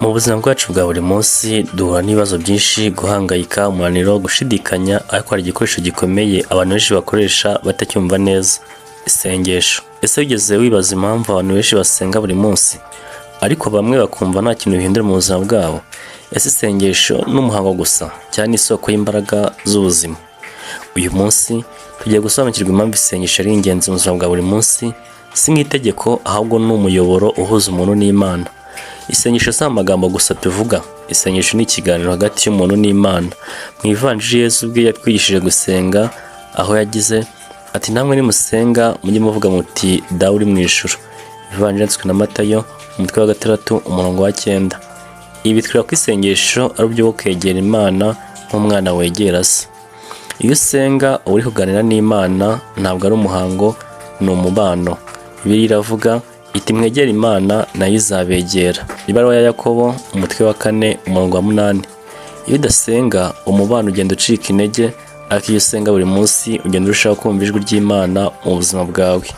Mu buzima bwacu bwa buri munsi duhura n'ibibazo byinshi, guhangayika, umunaniro, gushidikanya, ariko hari igikoresho gikomeye abantu benshi bakoresha batacyumva neza: isengesho. Ese wigeze wibaza impamvu abantu benshi basenga buri munsi ariko bamwe bakumva nta kintu bihindura mu buzima bwabo? Ese isengesho ni umuhango gusa cyangwa ni isoko y'imbaraga z'ubuzima? Uyu munsi tugiye gusobanukirwa impamvu isengesho ari ingenzi mu buzima bwa buri munsi, si nk'itegeko ahubwo ni umuyoboro uhuza umuntu n'Imana. Isengesho si amagambo gusa tuvuga, isengesho ni ikiganiro hagati y'umuntu n'Imana. Mu ivanjiri Yesu ubwe yatwigishije gusenga, aho yagize ati: namwe nimusenga mujye muvuga muti Dawe uri mu ijuru. Ivanjiri yanditswe na Matayo umutwe wa 6 umurongo wa 9. Ibi bitwereka ko isengesho ari uburyo bwo kwegera Imana nk'umwana wegera se. Iyo usenga uba uri kuganira n'Imana, ntabwo ari umuhango, ni umubano. Bibiliya iravuga iti: mwegere Imana nayo izabegera. Ibaruwa ya Yakobo umutwe wa 4 umurongo wa 8. Iyo udasenga umubano ugenda ucika intege, ariko iyo usenga buri munsi ugenda urushaho kumva ijwi ry'Imana mu buzima bwawe.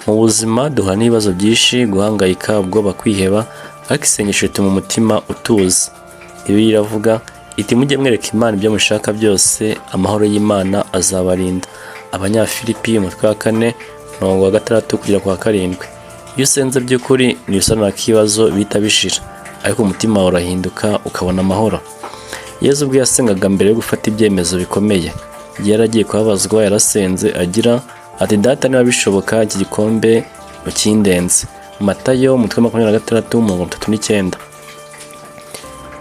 Mu buzima duhura n'ibibazo byinshi, guhangayika, ubwoba, kwiheba, ariko isengesho rituma umutima utuza. Bibiliya iravuga iti: mujye mwereka Imana ibyo mushaka byose, amahoro y'Imana azabarinda. Abanyafilipi umutwe wa 4 umurongo wa 6 kugera ku wa 7. Iyo usenze by'ukuri ntibisobanura ko ibibazo bihita bishira, ariko umutima wawe urahinduka ukabona amahoro. Yesu ubwo yasengaga mbere yo gufata ibyemezo bikomeye. Igihe yaragiye kubabazwa yarasenze agira ati: data niba bishoboka iki gikombe ukindenze. Matayo umutwe wa 26 umurongo 39.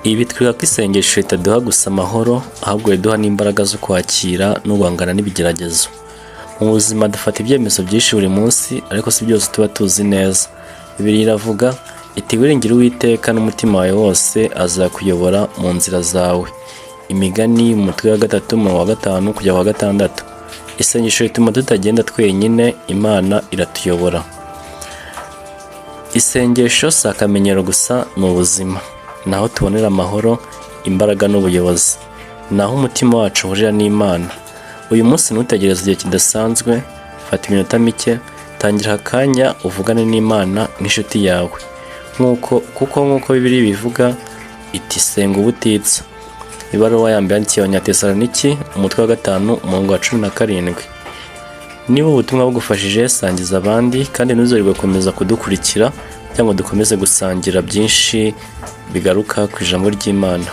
Ibi bitwereka ko isengesho ritaduha gusa amahoro, ahubwo riduha n'imbaraga zo kwakira no guhangana n'ibigeragezo. Mu buzima dufata ibyemezo byinshi buri munsi, ariko si byose tuba tuzi neza. Bibiliya iravuga iti: wiringire Uwiteka n'umutima wawe wose, azakuyobora mu nzira zawe. Imigani umutwe wa 3 umurongo wa 5 kugera wa 6. Isengesho rituma tutagenda twenyine, Imana iratuyobora. Isengesho si akamenyero gusa, ni ubuzima. Naho tubonera amahoro, imbaraga n'ubuyobozi. Naho umutima wacu uhurira n'Imana. Uyu munsi ntutegereze igihe kidasanzwe, fata iminota mike, tangira akanya uvugane n'Imana nk'inshuti yawe. Nk'uko Bibiliya bivuga iti: senga ubutitsa. Ibaruwa ya mbere yandikiwe Abanyatesaloniki umutwe wa 5 umurongo wa 17. Niba ubutumwa bugufashije, sangiza abandi, kandi ntuzaribwe gukomeza kudukurikira cyangwa dukomeze gusangira byinshi bigaruka ku ijambo ry'Imana.